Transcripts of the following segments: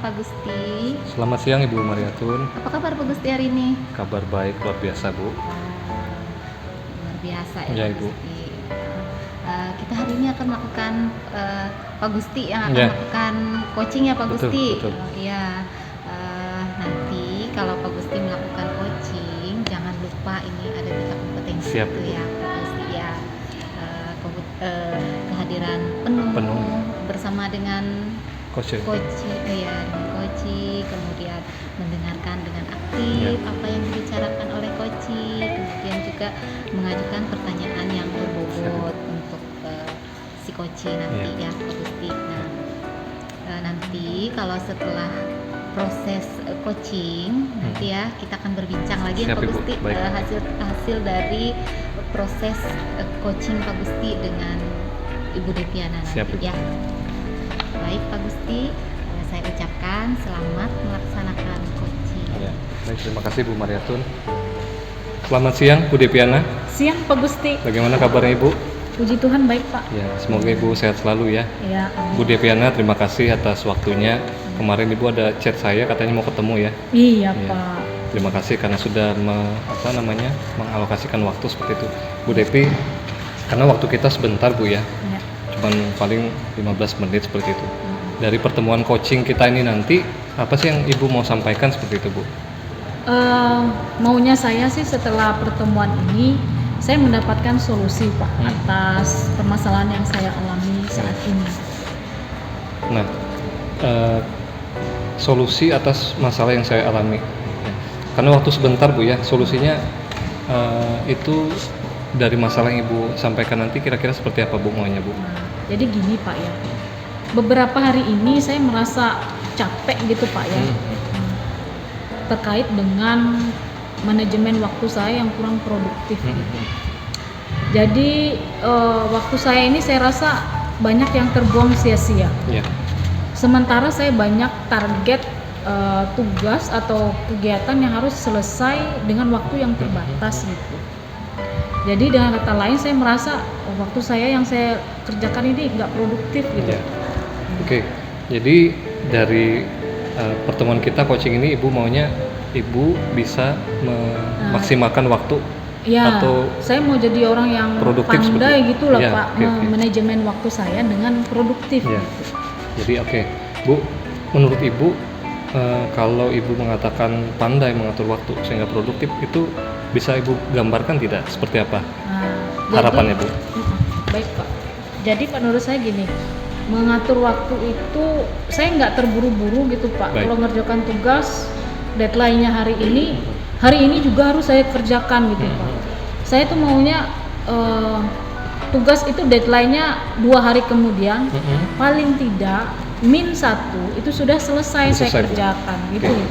Pak Gusti. Selamat siang Ibu Mariatun. Apa kabar Pak Gusti hari ini? Kabar baik luar biasa Bu. Luar biasa ya, Ya, Pak Ibu. Gusti. Kita hari ini akan melakukan Pak Gusti yang akan Ya. melakukan coaching ya Pak Betul, Gusti. betul. Iya. Nanti kalau Pak Gusti melakukan coaching, jangan lupa ini ada 3 kompetensi Siap, itu Ibu. ya Pak Gusti ya. Kehadiran penuh, Penuh. bersama dengan Coach. coaching, kemudian mendengarkan dengan aktif Ya. apa yang dibicarakan oleh coaching, kemudian juga mengajukan pertanyaan yang berbobot untuk si coaching nanti ya Pak Gusti. Nah, nanti kalau setelah proses coaching nanti ya kita akan berbincang lagi ya Siap, Pak Ibu. Gusti Baik. hasil dari proses coaching Pak Gusti dengan Ibu Deviana nanti Siap, Ibu. ya. Baik Pak Gusti, saya ucapkan selamat melaksanakan coaching. Ya. Baik, terima kasih Bu Mariatun. Selamat siang Bu Deviana. Siang Pak Gusti, Bagaimana kabarnya Ibu? puji Tuhan baik Pak. Ya, semoga Ibu sehat selalu ya. Ya, Bu Deviana, terima kasih atas waktunya. Kemarin Ibu ada chat saya katanya mau ketemu ya. Iya Ya. Pak. Terima kasih karena sudah mengalokasikan waktu seperti itu. Bu Devi, karena waktu kita sebentar Bu ya. Ya. Cuman paling 15 menit seperti itu. Dari pertemuan coaching kita ini nanti, apa sih yang Ibu mau sampaikan seperti itu Bu? Maunya saya sih setelah pertemuan ini saya mendapatkan solusi Pak atas permasalahan yang saya alami saat ini. Nah, solusi atas masalah yang saya alami. Karena waktu sebentar Bu ya, solusinya itu dari masalah yang Ibu sampaikan nanti kira-kira seperti apa Bu maunya Bu? Nah, jadi gini Pak ya, beberapa hari ini saya merasa capek gitu Pak ya, terkait dengan manajemen waktu saya yang kurang produktif. Jadi waktu saya ini saya rasa banyak yang terbuang sia-sia. Ya, Sementara saya banyak target tugas atau kegiatan yang harus selesai dengan waktu yang terbatas gitu. Jadi dengan kata lain saya merasa waktu saya yang saya kerjakan ini nggak produktif gitu. ya. Oke, jadi dari pertemuan kita coaching ini Ibu maunya Ibu bisa memaksimalkan waktu Ya, atau saya mau jadi orang yang produktif pandai seperti- gitu loh Ya, Pak, oke. manajemen waktu saya dengan produktif. Ya. Gitu. Jadi oke, Bu, menurut Ibu kalau Ibu mengatakan pandai mengatur waktu sehingga produktif itu bisa Ibu gambarkan tidak seperti apa Nah, harapannya Bu? Baik Pak. Jadi menurut saya gini, mengatur waktu itu saya nggak terburu-buru gitu Pak. Baik. Kalau ngerjakan tugas, deadline-nya hari ini juga harus saya kerjakan gitu Pak. Saya tuh maunya tugas itu deadline-nya 2 hari kemudian, paling tidak min 1 itu sudah selesai saya Selesai, Bu. kerjakan gitu. Oke.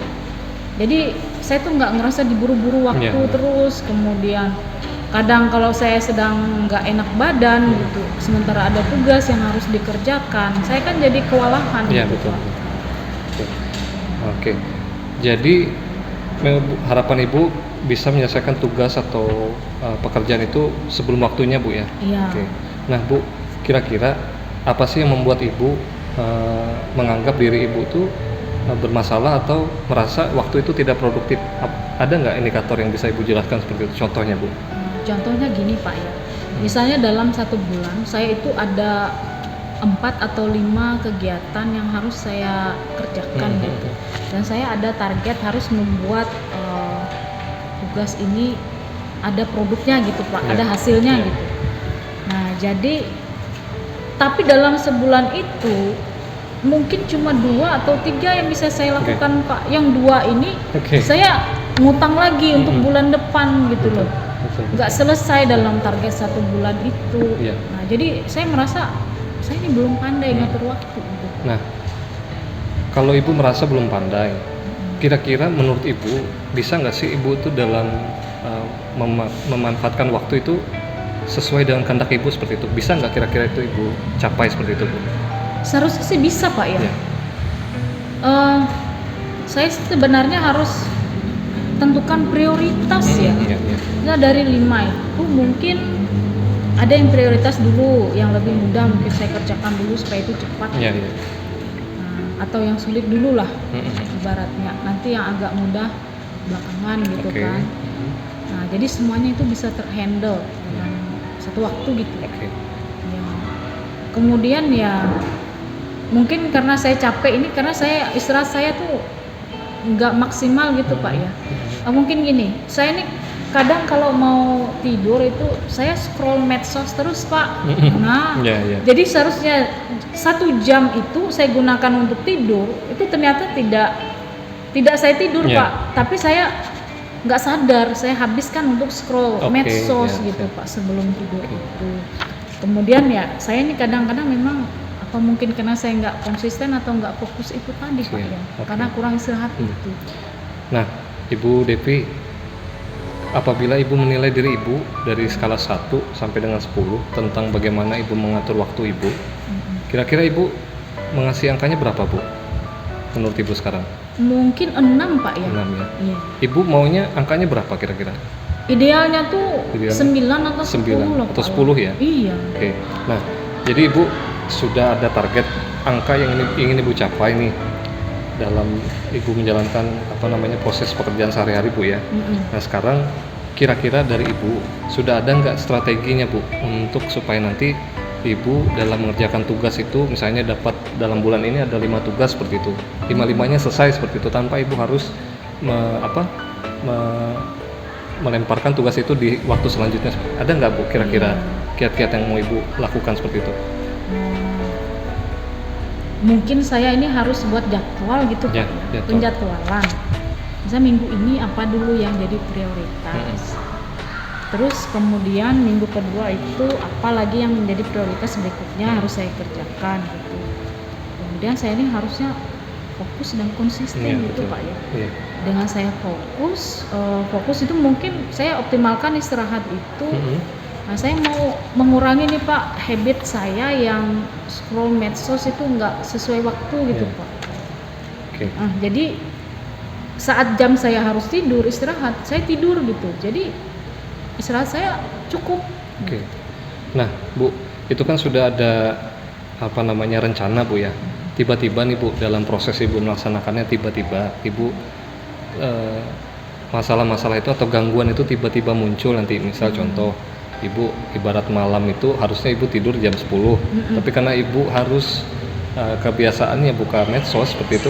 Jadi saya tuh nggak ngerasa diburu-buru waktu Iya. terus, kemudian kadang kalau saya sedang nggak enak badan gitu, sementara ada tugas yang harus dikerjakan, saya kan jadi kewalahan Iya, gitu betul. Pak. Betul. Oke, jadi harapan Ibu bisa menyelesaikan tugas atau pekerjaan itu sebelum waktunya Bu ya? Iya. Oke. Nah Bu, kira-kira apa sih yang membuat Ibu menganggap diri Ibu itu bermasalah atau merasa waktu itu tidak produktif? Ada nggak indikator yang bisa Ibu jelaskan seperti itu? Contohnya Bu? Contohnya gini Pak ya, misalnya dalam 1 bulan saya itu ada 4 atau 5 kegiatan yang harus saya kerjakan gitu, dan saya ada target harus membuat tugas ini ada produknya gitu Pak, Ya. ada hasilnya Ya. gitu. Nah jadi, tapi dalam sebulan itu mungkin cuma 2 atau 3 yang bisa saya lakukan Pak. Yang 2 ini Oke. saya ngutang lagi untuk bulan depan gitu loh. Betul. Nggak selesai dalam target 1 bulan itu. Iya. Nah jadi saya merasa saya ini belum pandai ngatur waktu gitu. Nah, kalau Ibu merasa belum pandai, kira-kira menurut Ibu bisa nggak sih Ibu itu dalam memanfaatkan waktu itu sesuai dengan kehendak Ibu seperti itu? Bisa nggak kira-kira itu Ibu capai seperti itu Bu? Seharusnya sih bisa Pak ya. Ya. Saya sebenarnya harus tentukan prioritas ya. Iya, iya. Nah dari 5 itu mungkin ada yang prioritas dulu, yang lebih mudah mungkin saya kerjakan dulu supaya itu cepat. Iya, iya. Nah, atau yang sulit dulu lah Mm-mm. ibaratnya, nanti yang agak mudah belakangan gitu Oke. kan. Nah jadi semuanya itu bisa terhandle dalam satu waktu gitu. Oke. Ya. Kemudian ya mungkin karena saya capek ini, karena saya istirahat saya tuh nggak maksimal gitu Pak ya. Mungkin gini, saya ini kadang kalau mau tidur itu saya scroll medsos terus Pak. Nah, Ya, ya. jadi seharusnya 1 jam itu saya gunakan untuk tidur, itu ternyata tidak saya tidur Ya. Pak, tapi saya nggak sadar saya habiskan untuk scroll Oke, medsos ya, gitu siap. Pak sebelum tidur Oke. itu. Kemudian ya saya ini kadang-kadang memang apa mungkin karena saya nggak konsisten atau nggak fokus itu tadi Pak Siap, ya, oke. karena kurang istirahat itu. Nah, Ibu Devi, apabila Ibu menilai diri Ibu dari skala 1 sampai dengan 10 tentang bagaimana Ibu mengatur waktu Ibu, kira-kira Ibu mengasih angkanya berapa, Bu? Menurut Ibu sekarang? Mungkin 6 Pak ya. 6 ya. Iya. Ibu maunya angkanya berapa kira-kira? Idealnya tuh Idealnya 9 atau 9 10 loh atau Pak. 10 ya? Iya. Oke. Nah, jadi Ibu sudah ada target angka yang ingin Ibu capai nih dalam Ibu menjalankan proses pekerjaan sehari-hari, Bu ya. Nah, sekarang kira-kira dari Ibu sudah ada nggak strateginya, Bu, untuk supaya nanti Ibu dalam mengerjakan tugas itu misalnya dapat dalam bulan ini ada 5 tugas seperti itu. 5-5-nya selesai seperti itu tanpa Ibu harus melemparkan tugas itu di waktu selanjutnya. Ada nggak, Bu, kira-kira kiat-kiat yang mau Ibu lakukan seperti itu? Mungkin saya ini harus buat jadwal gitu Ya, Pak. jadwal. Penjadwalan. Misal minggu ini apa dulu yang jadi prioritas. Terus kemudian minggu kedua itu apa lagi yang menjadi prioritas berikutnya harus saya kerjakan gitu. Kemudian saya ini harusnya fokus dan konsisten Iya, gitu betul. Pak ya. Iya. Dengan saya fokus itu mungkin saya optimalkan istirahat itu. Nah saya mau mengurangi nih Pak habit saya yang scroll medsos itu nggak sesuai waktu gitu Iya. Pak. Oke. Nah, jadi saat jam saya harus tidur istirahat saya tidur gitu. Jadi istirahat saya cukup. Oke. Nah, Bu, itu kan sudah ada rencana, Bu ya. Tiba-tiba nih, Bu, dalam proses Ibu melaksanakannya tiba-tiba Ibu masalah-masalah itu atau gangguan itu tiba-tiba muncul nanti. Misal contoh, Ibu ibarat malam itu harusnya Ibu tidur jam 10. Tapi karena Ibu harus kebiasaannya buka medsos seperti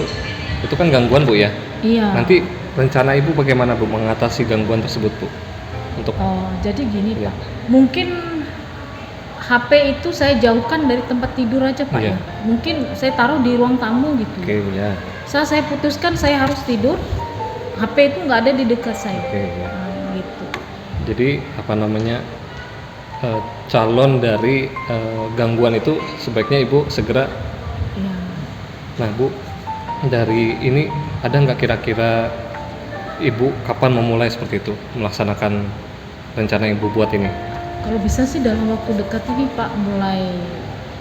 itu kan gangguan, Bu ya. Iya. Nanti rencana Ibu bagaimana, Bu, mengatasi gangguan tersebut, Bu? Untuk Jadi gini Iya. Pak, mungkin HP itu saya jauhkan dari tempat tidur aja Pak Iya. ya. Mungkin saya taruh di ruang tamu gitu. Oke, ya. Saat saya putuskan saya harus tidur, HP itu nggak ada di dekat saya. Oke, ya. Nah, gitu. Jadi calon dari gangguan itu sebaiknya Ibu segera. Iya. Nah, Bu, dari ini ada nggak kira-kira Ibu kapan memulai seperti itu melaksanakan rencana yang Ibu buat ini? Kalau bisa sih dalam waktu dekat ini Pak, mulai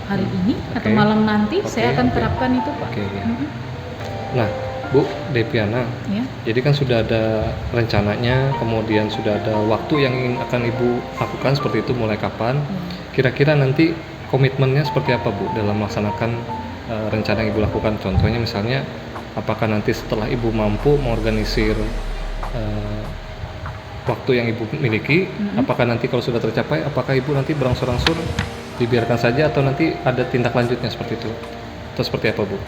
hari ini atau Oke. malam nanti saya Oke, akan oke. terapkan itu Pak. Oke, ya. Nah, Bu Deviana, Ya. jadi kan sudah ada rencananya, kemudian sudah ada waktu yang akan Ibu lakukan seperti itu mulai kapan? Kira-kira nanti komitmennya seperti apa, Bu, dalam melaksanakan rencana yang Ibu lakukan? Contohnya misalnya, apakah nanti setelah Ibu mampu mengorganisir waktu yang Ibu miliki, apakah nanti kalau sudah tercapai, apakah Ibu nanti berangsur-angsur dibiarkan saja atau nanti ada tindak lanjutnya seperti itu? Atau seperti apa, Bu?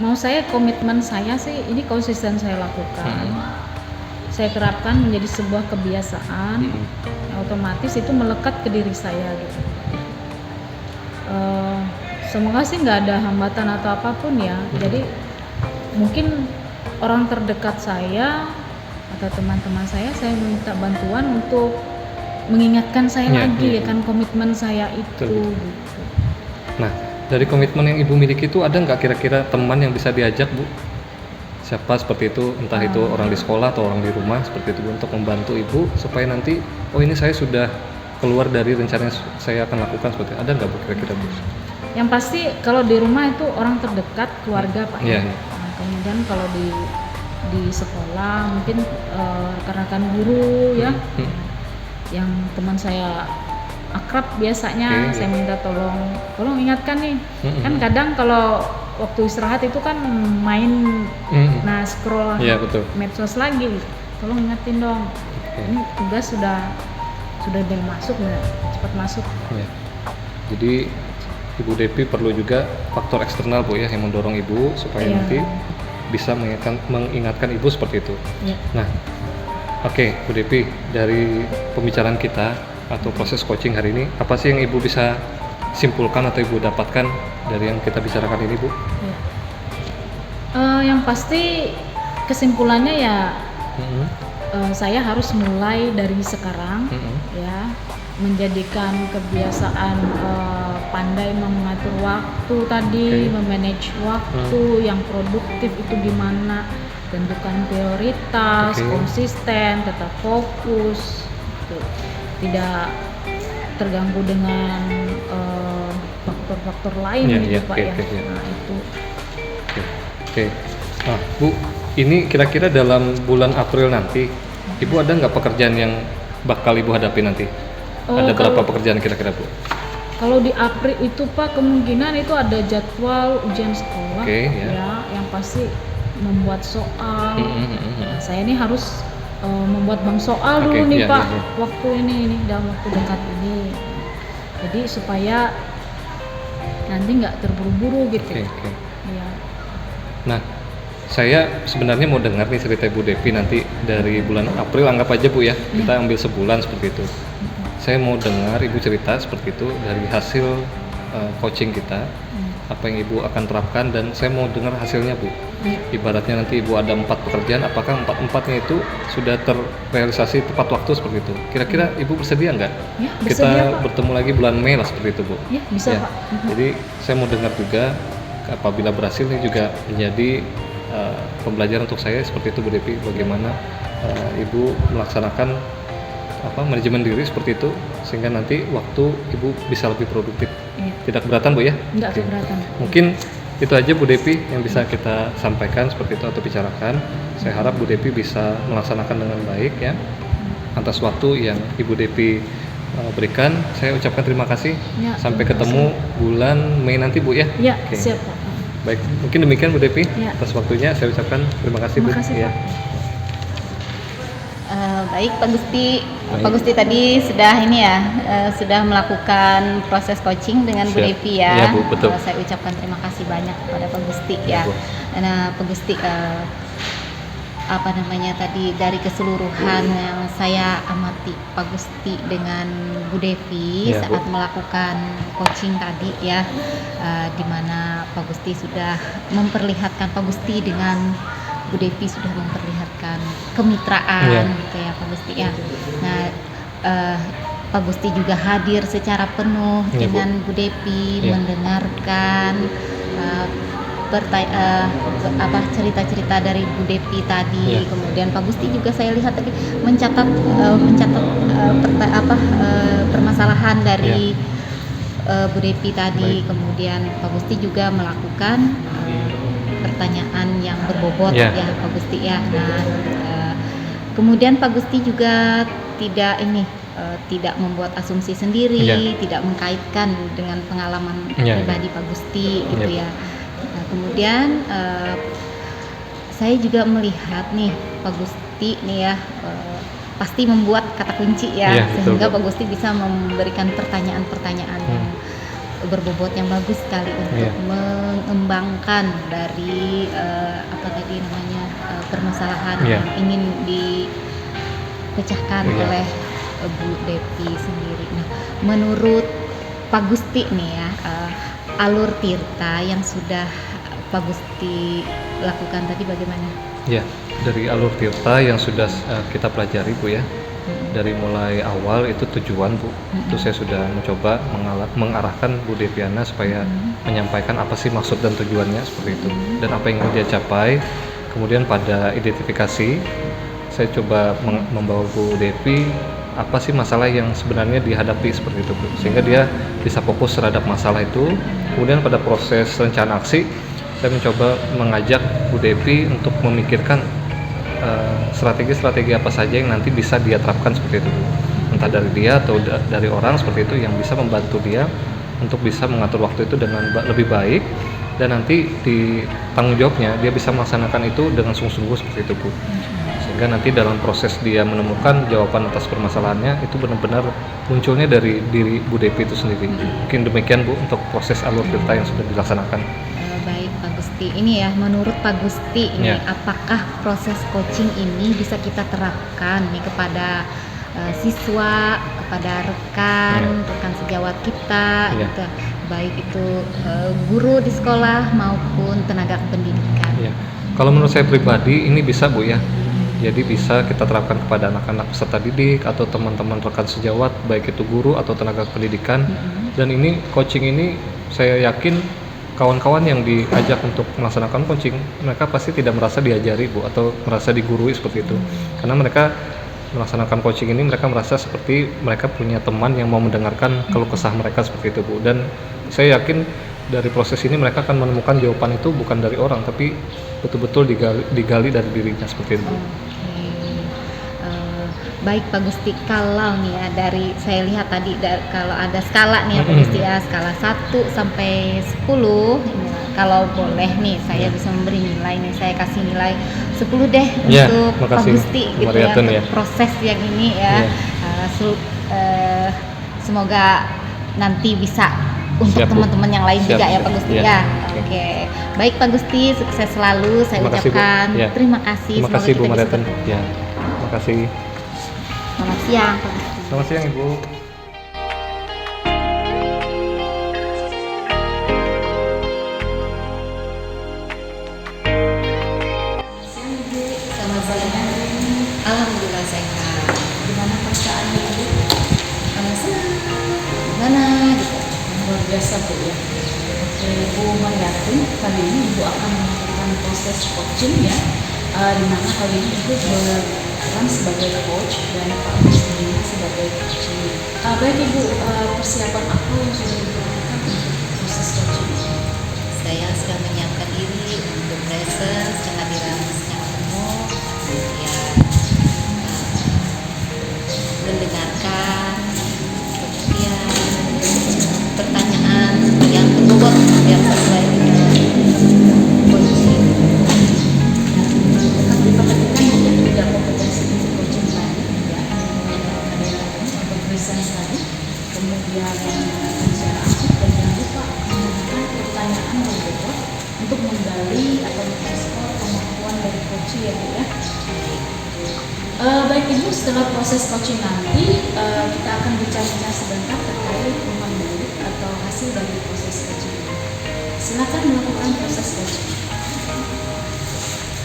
Mau saya komitmen saya sih ini konsisten saya lakukan. Saya terapkan menjadi sebuah kebiasaan. Otomatis itu melekat ke diri saya gitu. Semoga sih nggak ada hambatan atau apapun ya. Jadi mungkin orang terdekat saya atau teman-teman saya minta bantuan untuk mengingatkan saya lagi ya kan komitmen saya itu. Betul. Gitu. Nah, dari komitmen yang Ibu miliki itu ada nggak kira-kira teman yang bisa diajak, Bu? Siapa seperti itu, entah itu orang di sekolah atau orang di rumah seperti itu, Bu, untuk membantu Ibu supaya nanti ini saya sudah keluar dari rencana yang saya akan lakukan seperti itu. Ada nggak, Bu, kira-kira, Bu? Yang pasti kalau di rumah itu orang terdekat, keluarga Pak. Iya. Nah, kemudian kalau di sekolah mungkin rekan-rekan guru ya, yang teman saya akrab biasanya saya minta tolong ingatkan nih. Kan kadang kalau waktu istirahat itu kan main, Mm-mm. nah scroll Iya betul. medsos lagi. Tolong ingetin dong. Oke. Ini tugas sudah bel masuk nggak? Cepat masuk. Ya. Jadi Ibu Depi perlu juga faktor eksternal Bu ya yang mendorong Ibu supaya Iya. nanti bisa mengingatkan Ibu seperti itu. Ya. Nah, oke Bu Depi, dari pembicaraan kita atau proses coaching hari ini, apa sih yang Ibu bisa simpulkan atau Ibu dapatkan dari yang kita bicarakan ini Bu? Ya. Yang pasti kesimpulannya ya Mm-mm. saya harus mulai dari sekarang, Mm-mm. ya, menjadikan kebiasaan pandai mengatur waktu tadi, Oke. memanage waktu yang produktif itu gimana, tentukan prioritas, Oke. konsisten, tetap fokus, gitu. Tidak terganggu dengan faktor-faktor lain Iya, gitu iya, Pak oke, ya. oke, iya. Nah itu. Oke. Oke. Nah, Bu, ini kira-kira dalam bulan April nanti, Ibu ada nggak pekerjaan yang bakal Ibu hadapi nanti? Oh, Ada berapa kalau- pekerjaan kira-kira Bu? Kalau di April itu Pak kemungkinan itu ada jadwal ujian sekolah, Oke, ya. ya, yang pasti membuat soal. Mm-mm. Nah, saya ini harus membuat bank soal Oke, dulu nih iya, Pak, iya, iya. waktu ini dalam waktu dekat ini. Jadi supaya nanti nggak terburu-buru gitu. Oke, oke. Ya. Nah, saya sebenarnya mau dengar nih cerita Ibu Depi nanti dari bulan April, anggap aja Bu ya, kita ambil sebulan seperti itu. Saya mau dengar Ibu cerita seperti itu dari hasil coaching kita, apa yang Ibu akan terapkan, dan saya mau dengar hasilnya Bu. Ya. Ibaratnya nanti Ibu ada 4 pekerjaan, apakah 4-empatnya itu sudah terrealisasi tepat waktu seperti itu? Kira-kira Ibu bersedia nggak? Ya, Kita bersedia, Pak. bertemu lagi bulan Mei lah seperti itu Bu. Ya, bisa Ya. Pak. Jadi saya mau dengar juga, apabila berhasil ini juga menjadi pembelajaran untuk saya seperti itu Bu Depi, bagaimana Ibu melaksanakan manajemen diri seperti itu sehingga nanti waktu Ibu bisa lebih produktif. Ya. Tidak keberatan Bu ya? Nggak Oke. keberatan. Mungkin itu aja Bu Depi yang bisa kita sampaikan seperti itu atau bicarakan. Saya harap Bu Depi bisa melaksanakan dengan baik ya. Atas waktu yang Ibu Depi berikan, saya ucapkan terima kasih. Ya, Sampai terima ketemu bulan Mei nanti Bu ya. Ya, Oke. siap Pak. Baik, mungkin demikian Bu Depi. Ya. Atas waktunya saya ucapkan terima kasih Bu. Terima kasih Ya. Pak. Baik Pak Gusti, Baik. Pak Gusti tadi sudah ini ya, sudah melakukan proses coaching dengan Bu Siap. Devi ya. Iya, Bu, betul. Saya ucapkan terima kasih banyak kepada Pak Gusti Iya, ya. Bu. Nah Pak Gusti, tadi dari keseluruhan yang saya amati Pak Gusti dengan Bu Devi Iya, Bu. saat melakukan coaching tadi ya, di mana Pak Gusti sudah memperlihatkan, Pak Gusti dengan Bu Devi sudah memperlihatkan kemitraan Iya. gitu ya Pak Gusti ya. Nah Pak Gusti juga hadir secara penuh Iya, Bu. dengan Bu Devi, Iya. mendengarkan cerita-cerita dari Bu Devi tadi. Iya. Kemudian Pak Gusti juga saya lihat tadi mencatat permasalahan dari Bu Devi tadi. Baik. Kemudian Pak Gusti juga melakukan pertanyaan yang berbobot Ya. ya Pak Gusti ya. Nah, kemudian Pak Gusti juga tidak membuat asumsi sendiri, Ya. tidak mengkaitkan dengan pengalaman Ya, pribadi Pak Gusti gitu Ya. ya. Nah, kemudian saya juga melihat nih Pak Gusti nih ya, pasti membuat kata kunci ya, Ya, betul, sehingga Bu. Pak Gusti bisa memberikan pertanyaan-pertanyaan yang berbobot yang bagus sekali untuk Iya. mengembangkan dari permasalahan Iya. yang ingin dipecahkan Iya. oleh Bu Devi sendiri. Nah, menurut Pak Gusti nih ya, alur Tirta yang sudah Pak Gusti lakukan tadi bagaimana? Ya, dari alur Tirta yang sudah kita pelajari Bu ya. Dari mulai awal itu tujuan Bu, itu saya sudah mencoba mengarahkan Bu Deviana supaya menyampaikan apa sih maksud dan tujuannya seperti itu, dan apa yang ingin dia capai. Kemudian pada identifikasi saya coba membawa Bu Devi apa sih masalah yang sebenarnya dihadapi seperti itu Bu, sehingga dia bisa fokus terhadap masalah itu. Kemudian pada proses rencana aksi saya mencoba mengajak Bu Devi untuk memikirkan strategi-strategi apa saja yang nanti bisa dia terapkan seperti itu, entah dari dia atau dari orang seperti itu yang bisa membantu dia untuk bisa mengatur waktu itu dengan lebih baik dan nanti di tanggung jawabnya dia bisa melaksanakan itu dengan sungguh-sungguh seperti itu Bu. Sehingga nanti dalam proses dia menemukan jawaban atas permasalahannya itu benar-benar munculnya dari diri Bu Depi itu sendiri. Mungkin demikian Bu untuk proses alur cerita yang sudah dilaksanakan. Baik Pak Gusti, ini ya menurut Pak Gusti ini Ya. apakah proses coaching ini bisa kita terapkan nih kepada siswa, kepada rekan sejawat kita, Ya. gitu. Baik itu guru di sekolah maupun tenaga pendidikan. Ya. Kalau menurut saya pribadi ini bisa Bu ya. Jadi bisa kita terapkan kepada anak-anak peserta didik atau teman-teman rekan sejawat, baik itu guru atau tenaga pendidikan. Dan ini coaching ini saya yakin kawan-kawan yang diajak untuk melaksanakan coaching, mereka pasti tidak merasa diajari Bu atau merasa digurui seperti itu. Karena mereka melaksanakan coaching ini mereka merasa seperti mereka punya teman yang mau mendengarkan keluh kesah mereka seperti itu Bu. Dan saya yakin dari proses ini mereka akan menemukan jawaban itu bukan dari orang tapi betul-betul digali dari dirinya seperti itu. Baik Pak Gusti, kalau nih ya dari saya lihat tadi kalau ada skala nih ya Pak Gusti ya, skala 1 sampai 10, kalau boleh nih saya bisa memberi nilai nih, saya kasih nilai 10 deh Ya, untuk Pak makasih, Gusti gitu ya, Mariatun untuk ya. proses yang ini ya. Semoga nanti bisa untuk Siap, Bu. teman-teman yang lain Siap, juga ya siap. Pak Gusti Ya. ya. Oke. Baik Pak Gusti, sukses selalu saya Terima kasih, Bu. ucapkan. Ya. Terima kasih. Terima Semoga kasih Bu kita bisa Mariatun. bertemu. Ya. Terima kasih. Selamat siang Pak Gusti. Selamat siang Ibu. Selamat siang. Alhamdulillah sehat. Gimana perasaannya Ibu? Senang. Gimana gitu. Luar biasa Bu ya. Oke, Bu Mariatun, kali ini Ibu akan melakukan proses coaching ya, di mana kali ini Ibu berperan sebagai coach dan Pak Gusti sebagai coaching. Baik Ibu, persiapan apa yang sudah Ibu lakukan untuk proses coaching? Saya sedang menyiapkan diri untuk presence kehadiran secara penuh, kemudian mendengarkan, kemudian pertanyaan yang berbobot yang sesuai dengan coaching. Kan diperhatikan ya, tidak kompetensi untuk coaching tadi ya, atau presence tadi, kemudian mendengarkan secara aktif dan jangan lupa mengajukan pertanyaan yang berbobot untuk menggali atau mengeksplor kemampuan dari coaching ya Bu ya. Baik Ibu, setelah proses coaching nanti kita akan bicara-bicara sebentar terkait umpan balik atau hasil dari proses coaching ini. Silakan melakukan proses coaching.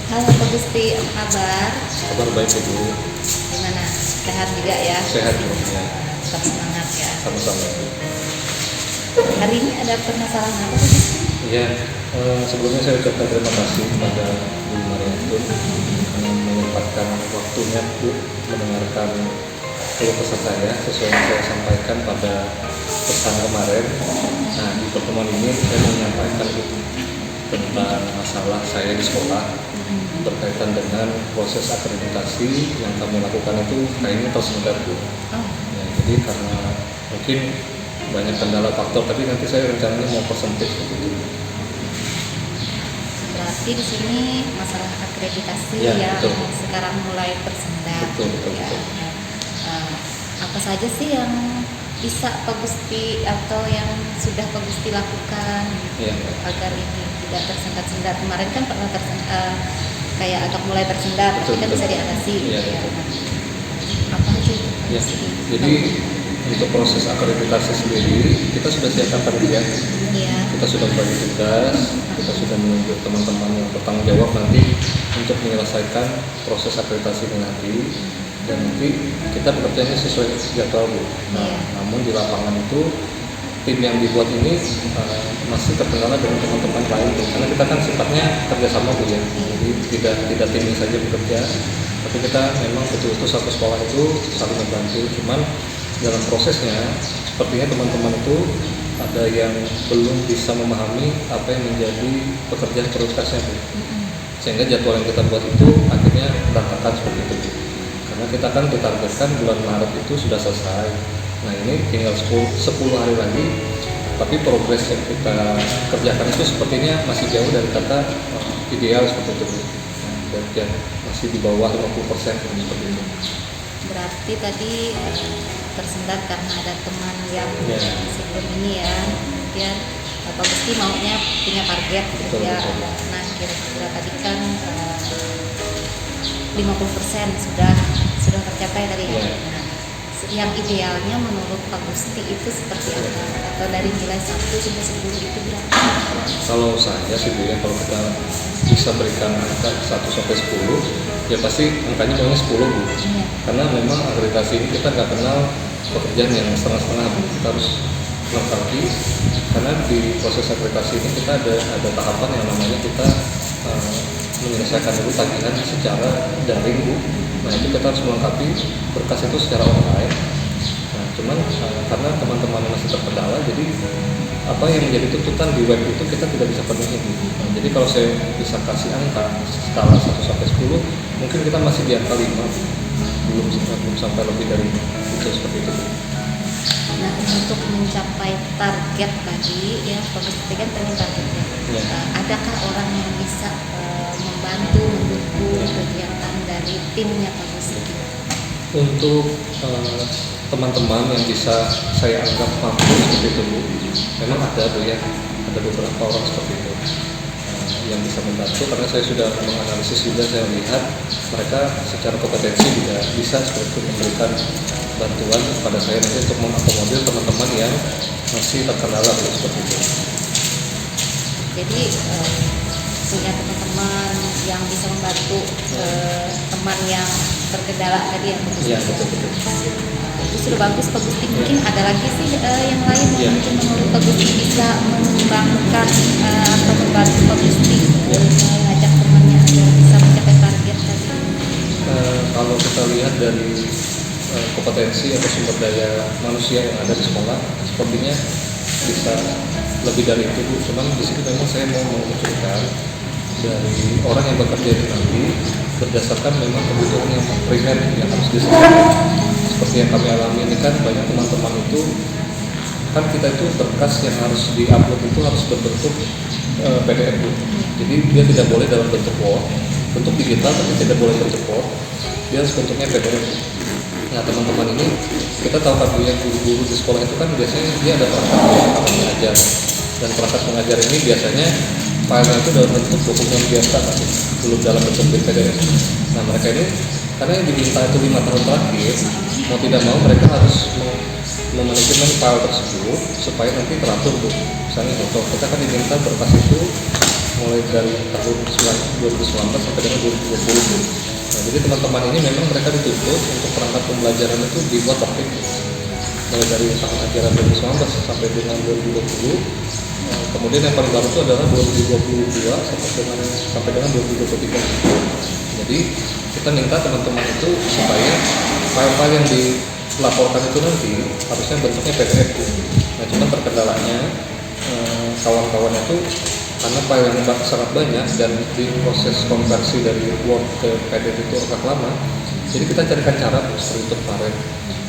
Halo Pak Gusti, apa kabar? Kabar baik Ibu. Gimana? Sehat juga ya? Sehat Bu. Ya. Tetap semangat ya. Sama-sama. Hari ini ada permasalahan apa Pak Gusti? Iya, sebelumnya saya ucapkan terima kasih kepada Bu Mariatun karena menyempatkan waktunya Bu mendengarkan keluh kesah saya sesuai yang saya sampaikan pada pesan kemarin. Nah, di pertemuan ini saya mau menyampaikan Bu tentang masalah saya di sekolah berkaitan dengan proses akreditasi yang kami lakukan itu kayaknya tersendat Bu. Ya, jadi karena mungkin banyak kendala faktor, tapi nanti saya rencananya mau persempit seperti itu. Berarti di sini masalah akreditasi Ya, yang betul. sekarang mulai tersendat. Betul, betul, ya. betul. Apa saja sih yang bisa Pak Gusti atau yang sudah Pak Gusti lakukan Iya. agar ini tidak tersendat-sendat? Kemarin kan pernah kayak agak mulai tersendat, tapi Betul, kan betul. bisa diatasi. Iya, ya. betul. Apa aja itu, Pak Ya, Gusti? jadi untuk proses akreditasi sendiri kita sudah siapkan panitia, Iya. kita sudah bagi tugas, kita sudah menunjuk teman-teman yang bertanggung jawab nanti untuk menyelesaikan proses akreditasi ini nanti, dan nanti kita bekerjanya sesuai jadwal Bu. Nah, Iya. namun di lapangan itu tim yang dibuat ini masih terkendala dengan teman-teman lain Bu. Karena kita kan sifatnya kerjasama Bu ya, jadi tidak tim ini saja bekerja, tapi kita memang betul-betul satu sekolah itu saling membantu. Cuman dalam prosesnya sepertinya teman-teman itu ada yang belum bisa memahami apa yang menjadi pekerjaan prioritasnya Bu. Sehingga jadwal yang kita buat itu akhirnya berantakan seperti itu Bu. Karena kita kan ditargetkan bulan Maret itu sudah selesai. Nah ini tinggal 10 hari lagi tapi progres yang kita kerjakan itu sepertinya masih jauh dari kata ideal seperti itu Bu. Dan masih di bawah 50% seperti itu. Berarti tadi tersendat karena ada teman yang Ya. sebelum ini ya, kemudian Pak Gusti maunya punya target gitu Betul, ya. betul. Nah kira-kira tadi kan 50% sudah tercapai tadi ya. Ya. Nah, yang idealnya menurut Pak Gusti itu seperti apa? Atau dari nilai 1 sampai 10 itu berapa? Kalau saya sih Bu ya, kalau kita bisa berikan angka 1 sampai 10, ya pasti angkanya maunya 10 Bu. Iya. Karena memang akreditasi ini kita nggak kenal pekerjaan yang setengah-setengah Bu. Kita harus melengkapi, karena di proses akreditasi ini kita ada tahapan yang namanya kita menyelesaikan dulu tagihan secara daring Bu. Nah itu kita harus melengkapi berkas itu secara online. Nah cuman karena teman-teman masih terkendala, jadi apa yang menjadi tuntutan di web itu kita tidak bisa penuhi. Nah, jadi kalau saya bisa kasih angka skala 1 sampai 10, mungkin kita masih di angka 5, belum sampai lebih dari itu seperti itu. Nah untuk mencapai target tadi ya, Pak Gusti kan pengen targetnya. Ya. Adakah orang yang bisa membantu mendukung kegiatan dari timnya Pak Gusti? Untuk teman-teman yang bisa saya anggap mampu seperti itu Bu, memang ada Bu ya, ada beberapa orang seperti itu yang bisa membantu, karena saya sudah menganalisis juga, saya melihat mereka secara kompetensi juga bisa seperti itu memberikan bantuan kepada saya nanti untuk mengakomodir teman-teman yang masih terkendala Bu, seperti itu. Jadi punya teman-teman yang bisa membantu teman yang terkendala tadi yang Pak Gusti. Iya betul. Itu sudah bagus Pak Gusti. Mungkin ada lagi sih yang lain Ya. yang mungkin menurut Pak Gusti bisa mengembangkan atau membantu Pak Gusti mengajak temannya agar bisa mencapai target tadi. Kalau kita lihat dari kompetensi atau sumber daya manusia yang ada di sekolah, sepertinya bisa lebih dari itu Bu. Cuman di sini memang saya mau mengusulkan dari orang yang bekerja itu nanti berdasarkan memang kebutuhan yang primer yang harus diselesaikan. Seperti yang kami alami ini kan banyak teman-teman itu kan kita itu berkas yang harus diupload itu harus berbentuk PDF Bu. Jadi dia tidak boleh dalam bentuk Word, bentuk digital tapi tidak boleh bentuk Word, dia harus bentuknya PDF. Nah teman-teman ini kita tahu kan Bu ya, guru-guru di sekolah itu kan biasanya dia ada perangkat mengajar, dan perangkat mengajar ini biasanya filenya itu dalam bentuk dokumen biasa tapi belum dalam bentuk PDF. Nah mereka ini karena yang diminta itu 5 tahun terakhir, mau tidak mau mereka harus memanajemen file tersebut supaya nanti teratur Bu. Misalnya contoh kita kan diminta berkas itu mulai dari tahun 2019 sampai dengan 2020 Bu. Nah, jadi teman-teman ini memang mereka dituntut untuk perangkat pembelajaran itu dibuat tertib mulai dari tahun ajaran 2019 sampai dengan 2020. Kemudian yang paling baru itu adalah 2022 sampai dengan 2023. Jadi kita minta teman-teman itu supaya file-file yang dilaporkan itu nanti harusnya bentuknya PDF. Nah cuma terkendalanya kawan-kawannya itu karena file yang sangat banyak dan di proses konversi dari Word ke PDF itu agak lama, jadi kita carikan cara seperti itu kemarin.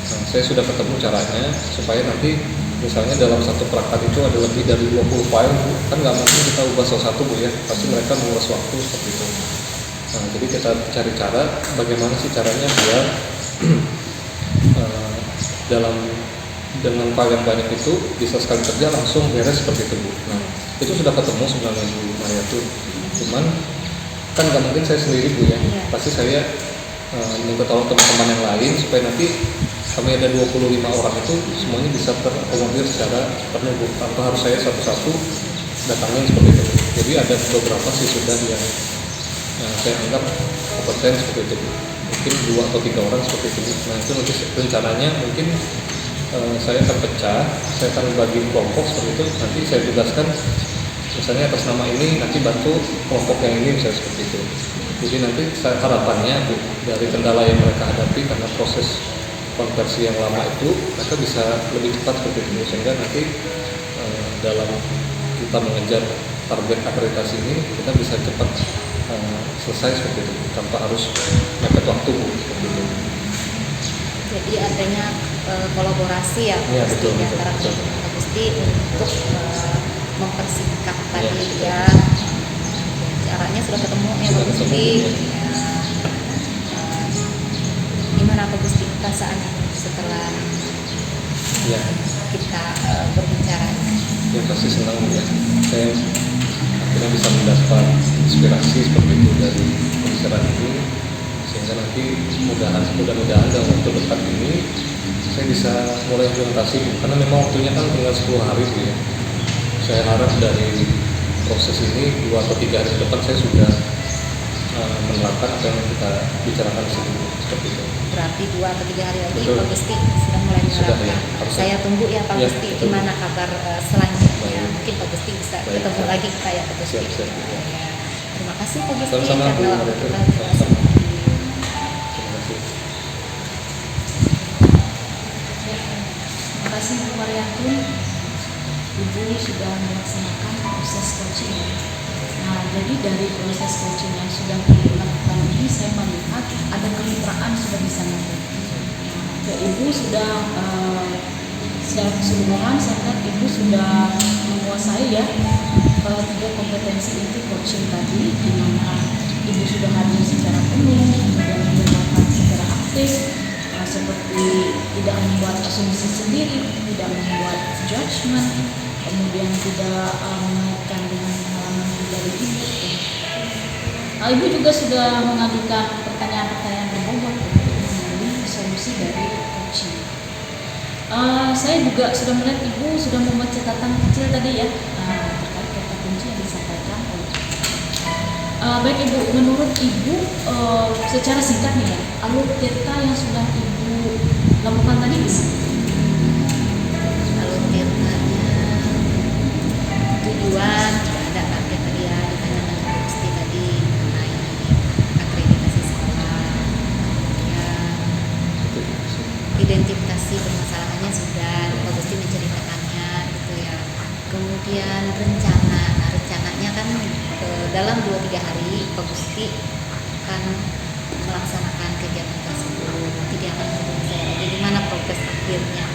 Nah, saya sudah ketemu caranya supaya nanti misalnya dalam satu perangkat itu ada lebih dari 20 file Bu. Kan nggak mungkin kita ubah satu-satu Bu ya, pasti mereka menguras waktu seperti itu. Nah, jadi kita cari cara bagaimana sih caranya biar dalam dengan file yang banyak itu bisa sekali kerja langsung beres seperti itu Bu. Nah itu sudah ketemu sebenarnya Bu Maria tuh, cuman kan nggak mungkin saya sendiri Bu ya, pasti saya minta tolong teman-teman yang lain supaya nanti kami ada 25 orang itu semuanya bisa terakomodir secara penuh Bu, tanpa harus saya satu-satu datangin seperti itu. Jadi ada beberapa sih sudah yang saya anggap kompeten seperti itu Bu. Mungkin 2 atau 3 orang seperti itu Bu. Nah itu nanti rencananya mungkin saya akan pecah, saya akan bagi kelompok seperti itu. Nanti saya tugaskan misalnya atas nama ini nanti bantu kelompok yang ini misalnya seperti itu. Jadi nanti harapannya Bu, dari kendala yang mereka hadapi karena proses konversi yang lama itu mereka bisa lebih cepat seperti itu, sehingga nanti dalam kita mengejar target akreditasi ini kita bisa cepat selesai seperti itu tanpa harus mepet waktu Bu, seperti itu. Jadi adanya kolaborasi ya Ya, Pak Gusti betul, antara betul. Pak Gusti Gusti untuk mempersingkat tadi ya. Caranya sudah ketemu ya Pak Gusti. Ya. Gimana Pak Gusti perasaannya setelah Ya, kita berbicara? ya pasti senang ya. Saya akhirnya bisa mendapat inspirasi seperti itu dari pembicaraan ini, sehingga nanti mudah-mudahan dalam waktu dekat ini saya bisa mulai implementasi, karena memang waktunya kan tinggal 10 hari Bu ya. Saya harap dari proses ini 2 atau 3 hari ke depan saya sudah menerapkan apa yang kita bicarakan di sini, seperti itu. Berarti 2 atau 3 hari lagi Betul. Pak Gusti sudah mulai Sudah, menerapkan. ya, harus. Saya tunggu ya Pak Ya, Gusti, betul. gimana kabar selanjutnya. Baik. Mungkin Pak Gusti bisa Baik, ketemu siap. lagi kita ya Pak Gusti. Siap. Ya. Terima kasih Pak Gusti Sama-sama, Bu karena waktu Mariatun. kita Sama-sama. jelas. Terima kasih. Terima kasih Bu Mariatun. Ibu sudah melaksanakan proses coaching. Nah, jadi dari proses coaching yang sudah dilakukan ini, saya melihat ada kemitraan sudah di sana. Nah, Ibu sudah secara keseluruhan, saya lihat Ibu sudah menguasai ya 3 kompetensi inti coaching tadi, di mana Ibu sudah hadir secara penuh, kemudian menjalankan secara aktif, seperti tidak membuat asumsi sendiri, tidak membuat judgement, kemudian tidak mengaitkan dengan pengalaman pribadi Ibu. Ibu juga sudah mengajukan pertanyaan-pertanyaan berbobot untuk mengenai solusi dari coaching. Saya juga sudah melihat Ibu sudah membuat catatan kecil tadi ya, terkait kata kunci yang disampaikan oleh baik Ibu, menurut Ibu secara singkat nih ya, alur tirta yang sudah Ibu lakukan tadi bisa? Lalu tirtanya tujuan juga ada target tadi ya, ditanya dengan Pak Gusti tadi mengenai akreditasi sekolah, kemudian identifikasi permasalahannya sudah Pak Gusti menceritakannya gitu ya. Kemudian rencananya kan dalam 2-3 hari Pak Gusti akan melaksanakan kegiatan tersebut. Nanti dia akan menghubungi saya lagi gimana progres akhirnya.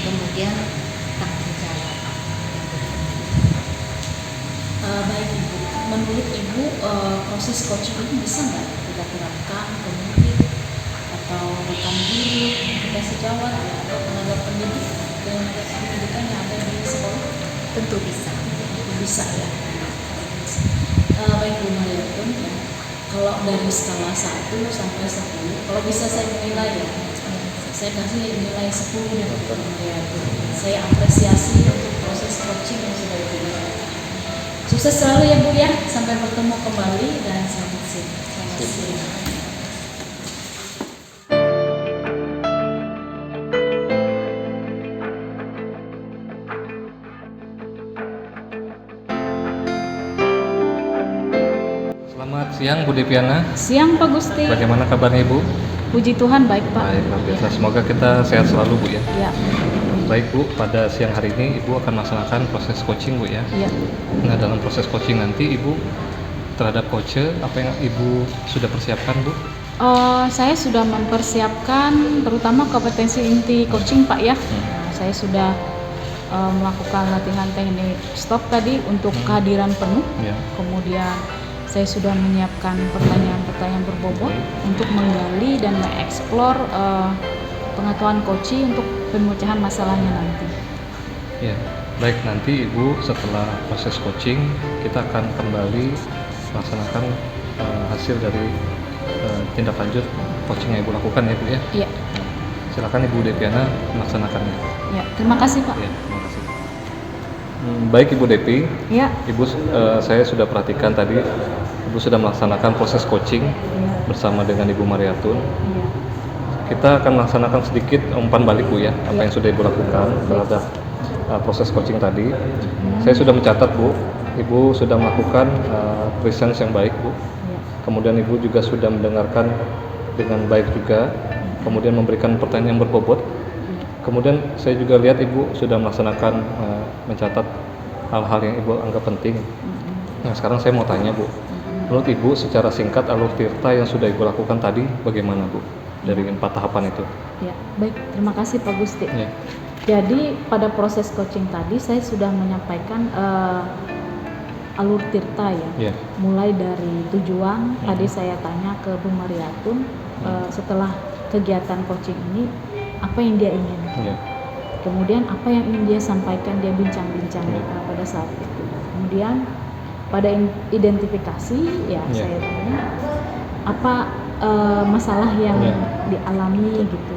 Kemudian tanggung jawab. Baik Ibu, menurut Ibu proses coaching ini bisa nggak kita terapkan ke murid atau rekan guru, kita sejawat atau tenaga pendidik dan tenaga pendidikan yang ada di sekolah? Tentu bisa. Bisa ya. Baik Bu Mariatun ya, kalau dari skala 1 sampai 10, kalau bisa saya menilai ya, saya kasih nilai 10 ya Bu Mariatun. Saya apresiasi untuk proses coaching yang sudah dilakukan. Sukses selalu ya Bu ya, sampai bertemu kembali dan selamat siang. Selamat siang. Selamat siang Bu Deviana. Siang Pak Gusti. Bagaimana kabarnya Ibu? Puji Tuhan baik Pak. Baik, luar biasa. Semoga kita sehat selalu Bu ya. Ya. Baik Bu, pada siang hari ini Ibu akan melaksanakan proses coaching Bu ya. Ya. Nah, dalam proses coaching nanti Ibu terhadap coach, apa yang Ibu sudah persiapkan Bu? Saya sudah mempersiapkan terutama kompetensi inti coaching Pak ya. Nah, saya sudah melakukan latihan teknik stop tadi untuk kehadiran penuh. Ya. Kemudian saya sudah menyiapkan pertanyaan-pertanyaan berbobot untuk menggali dan mengeksplor pengetahuan coaching untuk pemecahan masalahnya nanti. Ya, baik, nanti Ibu setelah proses coaching kita akan kembali melaksanakan hasil dari tindak lanjut coaching yang Ibu lakukan ya Bu ya. Iya. Silakan Ibu Deviana melaksanakannya. Ya, terima kasih Pak. Ya, terima kasih. Baik Ibu Devi, Ya. Ibu saya sudah perhatikan tadi Ibu sudah melaksanakan proses coaching bersama dengan Ibu Mariatun. Iya. Kita akan melaksanakan sedikit umpan balik Bu ya, apa yang sudah Ibu lakukan terhadap proses coaching tadi. Saya sudah mencatat Bu, Ibu sudah melakukan presence yang baik Bu. Iya. Kemudian Ibu juga sudah mendengarkan dengan baik juga, kemudian memberikan pertanyaan yang berbobot. Kemudian saya juga lihat Ibu sudah melaksanakan mencatat hal-hal yang Ibu anggap penting. Nah, sekarang saya mau tanya Bu, menurut Ibu secara singkat alur tirta yang sudah Ibu lakukan tadi bagaimana Bu? dari 4 tahapan itu. Ya, baik. Terima kasih Pak Gusti. Ya. Jadi pada proses coaching tadi saya sudah menyampaikan alur tirta ya. Ya. Mulai dari tujuan, tadi saya tanya ke Bu Mariatun setelah kegiatan coaching ini apa yang dia ingin. Ya. Kemudian apa yang ingin dia sampaikan, dia bincang-bincang pada saat itu. Kemudian pada identifikasi ya saya tanya apa masalah yang dialami gitu.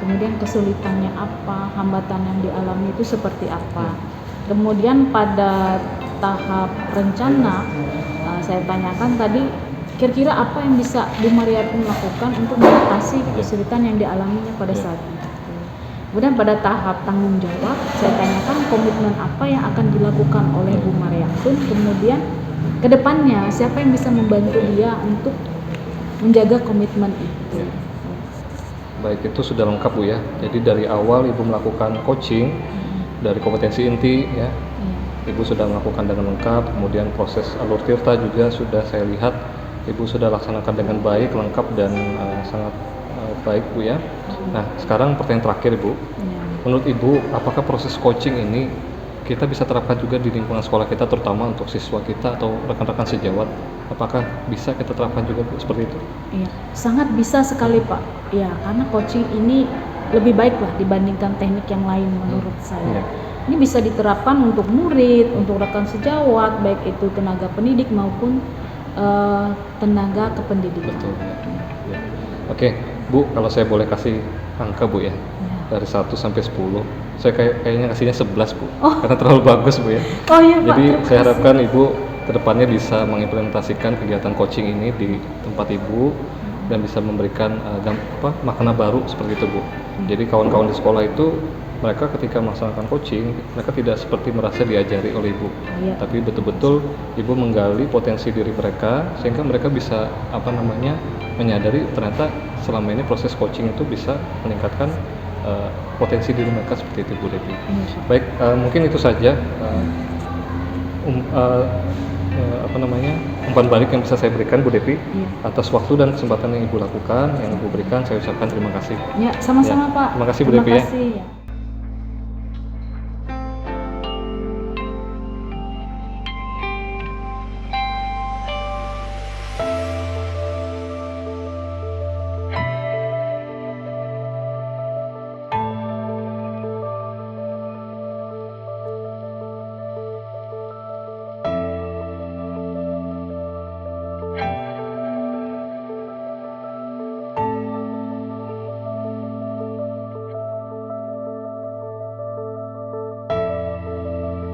Kemudian kesulitannya apa, hambatan yang dialami itu seperti apa. Kemudian pada tahap rencana saya tanyakan tadi kira-kira apa yang bisa Bu Mariatun lakukan untuk mengatasi kesulitan yang dialaminya pada saat itu. Kemudian pada tahap tanggung jawab saya tanyakan komitmen apa yang akan dilakukan oleh Bu Mariatun. Kemudian kedepannya siapa yang bisa membantu dia untuk menjaga komitmen itu. Baik, itu sudah lengkap Bu ya. Jadi dari awal Ibu melakukan coaching dari kompetensi inti ya. Ibu sudah melakukan dengan lengkap. Kemudian proses alur tirta juga sudah saya lihat Ibu sudah laksanakan dengan baik, lengkap dan sangat baik Bu ya. Nah, sekarang pertanyaan terakhir Bu. Menurut Ibu, apakah proses coaching ini kita bisa terapkan juga di lingkungan sekolah kita, terutama untuk siswa kita atau rekan-rekan sejawat? Apakah bisa kita terapkan juga Bu seperti itu? Iya, sangat bisa sekali Pak. Ya, karena coaching ini lebih baik lah dibandingkan teknik yang lain menurut saya. Ini bisa diterapkan untuk murid, untuk rekan sejawat, baik itu tenaga pendidik maupun tenaga kependidikan. Betul. Ya. Oke, Bu, kalau saya boleh kasih angka Bu ya. Dari 1 sampai 10. Saya kayaknya kasihnya 11 Bu. Karena terlalu bagus Bu ya. Oh iya Pak. Jadi saya harapkan Ibu kedepannya bisa mengimplementasikan kegiatan coaching ini di tempat Ibu dan bisa memberikan makna baru seperti itu Bu. Jadi kawan-kawan di sekolah itu mereka ketika melaksanakan coaching, mereka tidak seperti merasa diajari oleh Ibu, tapi betul-betul Ibu menggali potensi diri mereka sehingga mereka bisa menyadari ternyata selama ini proses coaching itu bisa meningkatkan potensi diri mereka seperti itu Bu Devi. Baik, mungkin itu saja umpan balik yang bisa saya berikan Bu Devi atas waktu dan kesempatan yang Ibu lakukan, yang Ibu berikan. Saya ucapkan terima kasih. Ya, sama-sama Pak. Terima kasih Bu Devi ya.